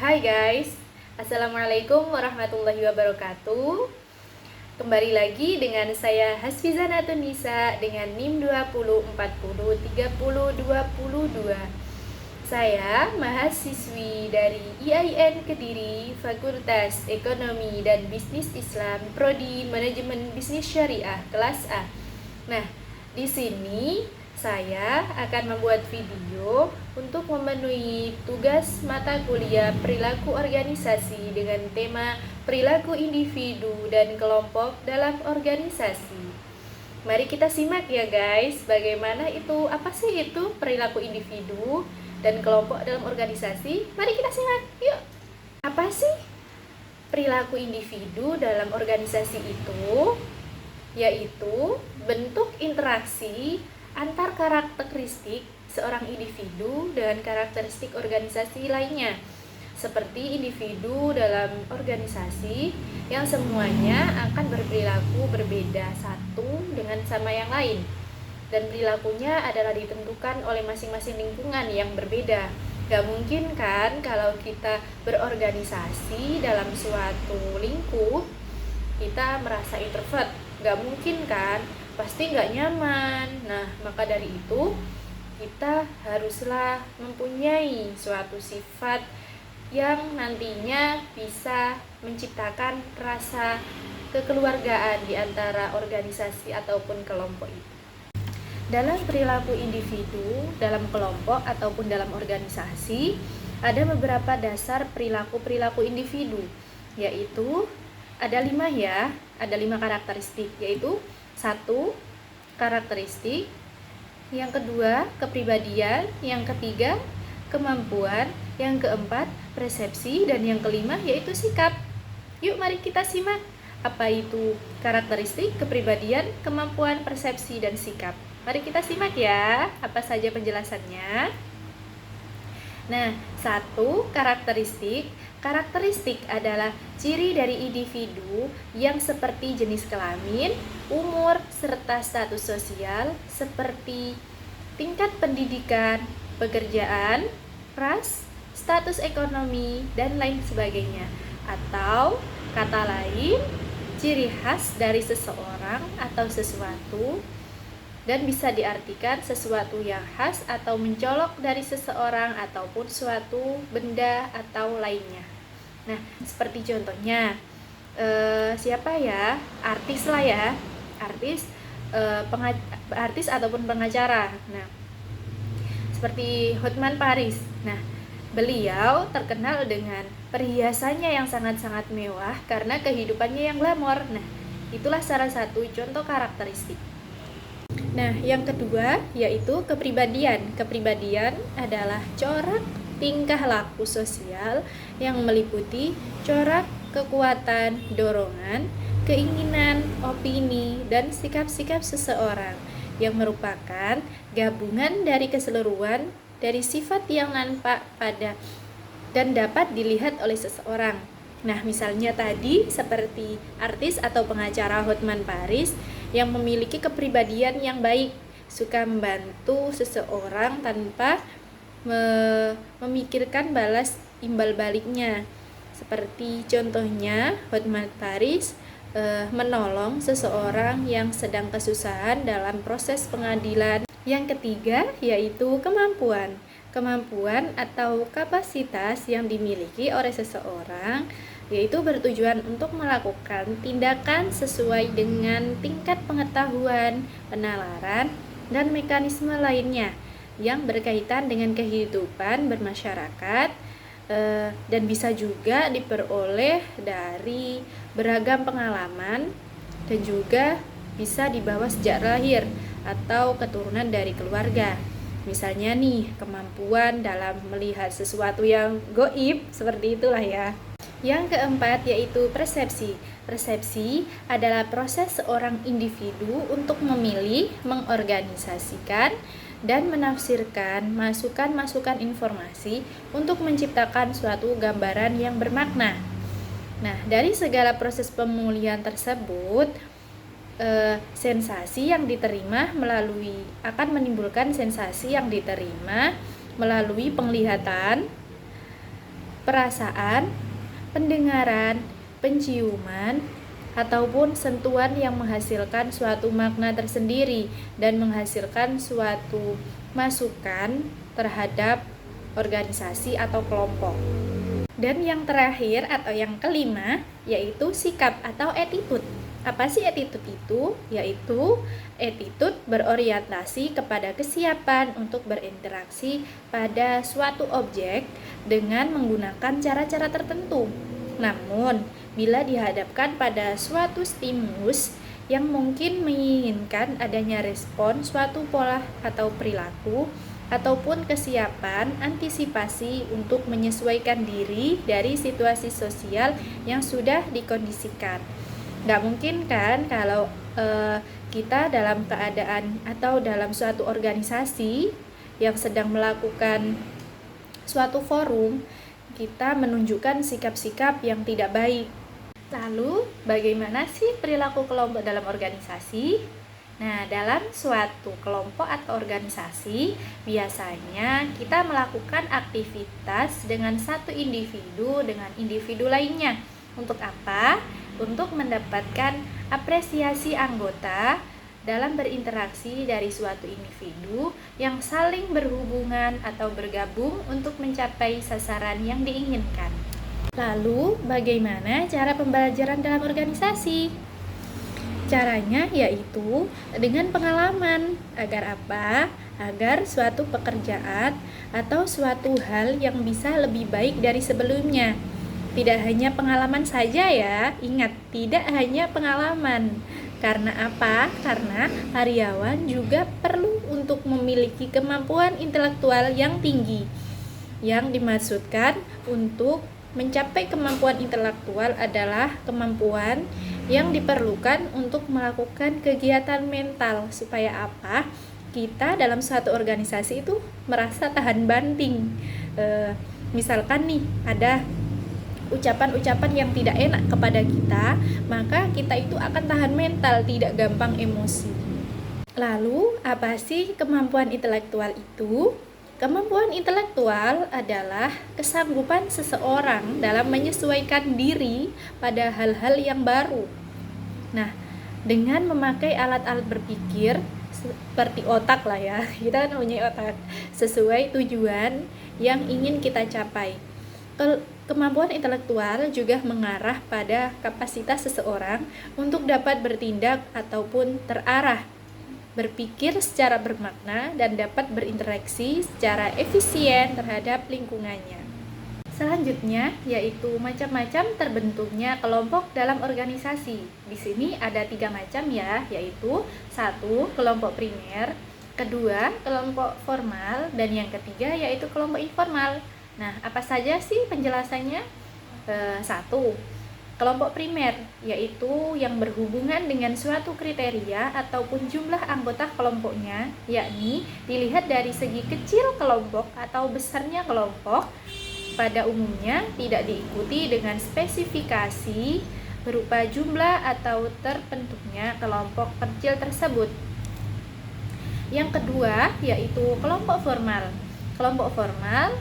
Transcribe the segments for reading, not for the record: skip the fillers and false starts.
Hai guys, Assalamualaikum warahmatullahi wabarakatuh. Kembali lagi dengan saya Hasfiza Natunisa dengan NIM 2040302022. Saya mahasiswi dari IAIN Kediri, Fakultas Ekonomi dan Bisnis Islam, Prodi Manajemen Bisnis Syariah, kelas A. Nah, di sini saya akan membuat video untuk memenuhi tugas mata kuliah perilaku organisasi dengan tema perilaku individu dan kelompok dalam organisasi. Mari kita simak ya guys, apa sih itu perilaku individu dan kelompok dalam organisasi. Mari kita simak, yuk. Apa sih perilaku individu dalam organisasi itu? Yaitu bentuk interaksi antar karakteristik seorang individu dan karakteristik organisasi lainnya, seperti individu dalam organisasi yang semuanya akan berperilaku berbeda satu dengan sama yang lain, dan perilakunya adalah ditentukan oleh masing-masing lingkungan yang berbeda. Gak mungkin kan kalau kita berorganisasi dalam suatu lingkup kita merasa introvert, gak mungkin kan, pasti nggak nyaman. Nah, maka dari itu kita haruslah mempunyai suatu sifat yang nantinya bisa menciptakan rasa kekeluargaan di antara organisasi ataupun kelompok itu. Dalam perilaku individu, dalam kelompok ataupun dalam organisasi, ada beberapa dasar perilaku individu, yaitu ada 5 ya, ada 5 karakteristik, yaitu 1. Karakteristik, yang kedua kepribadian, yang ketiga kemampuan, yang keempat persepsi, dan yang kelima yaitu sikap. Yuk mari kita simak apa itu karakteristik, kepribadian, kemampuan, persepsi, dan sikap. Mari kita simak ya, apa saja penjelasannya. Nah, 1. Karakteristik. Karakteristik adalah ciri dari individu yang seperti jenis kelamin, umur, serta status sosial seperti tingkat pendidikan, pekerjaan, ras, status ekonomi, dan lain sebagainya. Atau kata lain, ciri khas dari seseorang atau sesuatu, dan bisa diartikan sesuatu yang khas atau mencolok dari seseorang ataupun suatu benda atau lainnya. Nah, seperti contohnya siapa ya? Artis lah ya, artis ataupun pengacara. Nah, seperti Hotman Paris. Nah, beliau terkenal dengan perhiasannya yang sangat-sangat mewah karena kehidupannya yang glamor. Nah, itulah salah satu contoh karakteristik. Nah, yang kedua yaitu kepribadian. Kepribadian adalah corak tingkah laku sosial yang meliputi corak, kekuatan, dorongan, keinginan, opini, dan sikap-sikap seseorang yang merupakan gabungan dari keseluruhan dari sifat yang nampak pada dan dapat dilihat oleh seseorang. Nah, misalnya tadi seperti artis atau pengacara Hotman Paris yang memiliki kepribadian yang baik, suka membantu seseorang tanpa memikirkan balas imbal baliknya. Seperti contohnya Hotman Paris menolong seseorang yang sedang kesusahan dalam proses pengadilan. Yang ketiga yaitu kemampuan. Kemampuan atau kapasitas yang dimiliki oleh seseorang yaitu bertujuan untuk melakukan tindakan sesuai dengan tingkat pengetahuan, penalaran, dan mekanisme lainnya yang berkaitan dengan kehidupan bermasyarakat, dan bisa juga diperoleh dari beragam pengalaman dan juga bisa dibawa sejak lahir atau keturunan dari keluarga. Misalnya nih, kemampuan dalam melihat sesuatu yang goib, seperti itulah ya. Yang keempat yaitu persepsi. Persepsi adalah proses seorang individu untuk memilih, mengorganisasikan, dan menafsirkan masukan-masukan informasi untuk menciptakan suatu gambaran yang bermakna. Nah, dari segala proses pemulihan tersebut, sensasi yang diterima akan menimbulkan sensasi yang diterima melalui penglihatan, perasaan, pendengaran, penciuman, ataupun sentuhan yang menghasilkan suatu makna tersendiri dan menghasilkan suatu masukan terhadap organisasi atau kelompok. Dan yang terakhir atau yang kelima yaitu sikap atau attitude. Apa sih attitude itu? Yaitu attitude berorientasi kepada kesiapan untuk berinteraksi pada suatu objek dengan menggunakan cara-cara tertentu. Namun, bila dihadapkan pada suatu stimulus yang mungkin menginginkan adanya respon suatu pola atau perilaku ataupun kesiapan antisipasi untuk menyesuaikan diri dari situasi sosial yang sudah dikondisikan. Nggak mungkin kan kalau kita dalam keadaan atau dalam suatu organisasi yang sedang melakukan suatu forum, kita menunjukkan sikap-sikap yang tidak baik. Lalu, bagaimana sih perilaku kelompok dalam organisasi? Nah, dalam suatu kelompok atau organisasi, biasanya kita melakukan aktivitas dengan satu individu dengan individu lainnya. Untuk apa? Untuk mendapatkan apresiasi anggota dalam berinteraksi dari suatu individu yang saling berhubungan atau bergabung untuk mencapai sasaran yang diinginkan. Lalu, bagaimana cara pembelajaran dalam organisasi? Caranya yaitu dengan pengalaman. Agar apa? Agar suatu pekerjaan atau suatu hal yang bisa lebih baik dari sebelumnya. Tidak hanya pengalaman saja ya. Ingat, tidak hanya pengalaman. Karena apa? Karena karyawan juga perlu untuk memiliki kemampuan intelektual yang tinggi. Yang dimaksudkan untuk mencapai kemampuan intelektual adalah kemampuan yang diperlukan untuk melakukan kegiatan mental. Supaya apa? Kita dalam suatu organisasi itu merasa tahan banting. Misalkan nih ada ucapan-ucapan yang tidak enak kepada kita, maka kita itu akan tahan mental, tidak gampang emosi. Lalu, apa sih kemampuan intelektual itu? Kemampuan intelektual adalah kesanggupan seseorang dalam menyesuaikan diri pada hal-hal yang baru. Nah, dengan memakai alat-alat berpikir seperti otak lah ya, kita kan punya otak sesuai tujuan yang ingin kita capai. Kemampuan intelektual juga mengarah pada kapasitas seseorang untuk dapat bertindak ataupun terarah, berpikir secara bermakna, dan dapat berinteraksi secara efisien terhadap lingkungannya. Selanjutnya yaitu macam-macam terbentuknya kelompok dalam organisasi. Di sini ada 3 macam ya, yaitu 1. Kelompok primer, 2. Kelompok formal, dan yang ketiga yaitu kelompok informal. Nah, apa saja sih penjelasannya? 1. Kelompok primer, yaitu yang berhubungan dengan suatu kriteria ataupun jumlah anggota kelompoknya, yakni dilihat dari segi kecil kelompok atau besarnya kelompok. Pada umumnya tidak diikuti dengan spesifikasi berupa jumlah atau terbentuknya kelompok kecil tersebut. Yang kedua, yaitu kelompok formal. Kelompok formal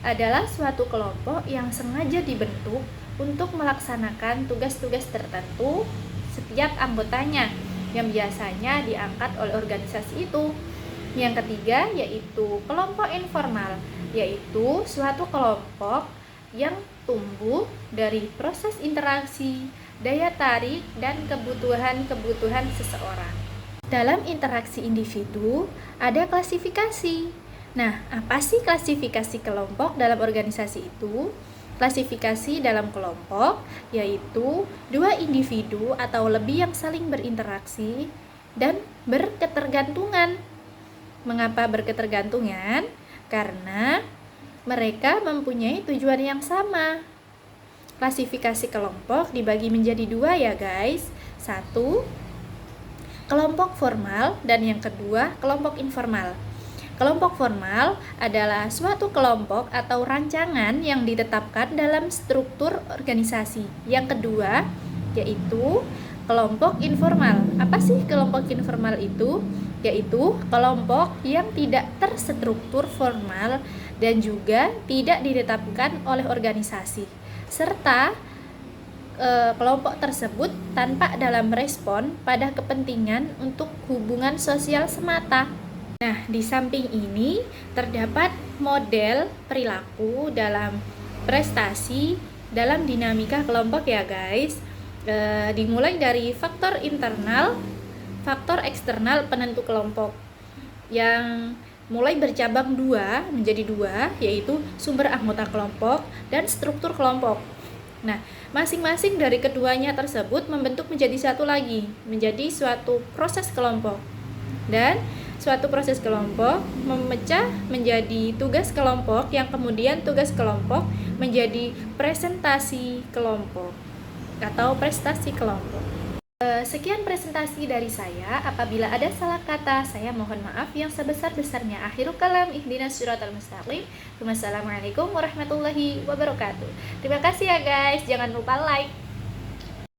adalah suatu kelompok yang sengaja dibentuk untuk melaksanakan tugas-tugas tertentu setiap anggotanya yang biasanya diangkat oleh organisasi itu. Yang ketiga yaitu kelompok informal, yaitu suatu kelompok yang tumbuh dari proses interaksi, daya tarik, dan kebutuhan-kebutuhan seseorang. Dalam interaksi individu ada klasifikasi. Nah, apa sih klasifikasi kelompok dalam organisasi itu? Klasifikasi dalam kelompok yaitu 2 individu atau lebih yang saling berinteraksi dan berketergantungan. Mengapa berketergantungan? Karena mereka mempunyai tujuan yang sama. Klasifikasi kelompok dibagi menjadi 2 ya guys. 1. Kelompok formal, dan yang kedua kelompok informal. Kelompok formal adalah suatu kelompok atau rancangan yang ditetapkan dalam struktur organisasi. Yang kedua yaitu kelompok informal. Apa sih kelompok informal itu? Yaitu kelompok yang tidak terstruktur formal dan juga tidak ditetapkan oleh organisasi, serta kelompok tersebut tanpa dalam respon pada kepentingan untuk hubungan sosial semata. Nah, di samping ini terdapat model perilaku dalam prestasi dalam dinamika kelompok ya guys. Dimulai dari faktor internal, faktor eksternal penentu kelompok yang mulai bercabang menjadi dua, yaitu sumber anggota kelompok dan struktur kelompok. Nah, masing-masing dari keduanya tersebut membentuk menjadi satu lagi, menjadi suatu proses kelompok. Dan suatu proses kelompok memecah menjadi tugas kelompok, yang kemudian tugas kelompok menjadi presentasi kelompok atau prestasi kelompok. Sekian presentasi dari saya. Apabila ada salah kata, saya mohon maaf yang sebesar-besarnya. Akhirul kalam, ihdinas siratal mustaqim. Wassalamualaikum warahmatullahi wabarakatuh. Terima kasih ya guys. Jangan lupa like,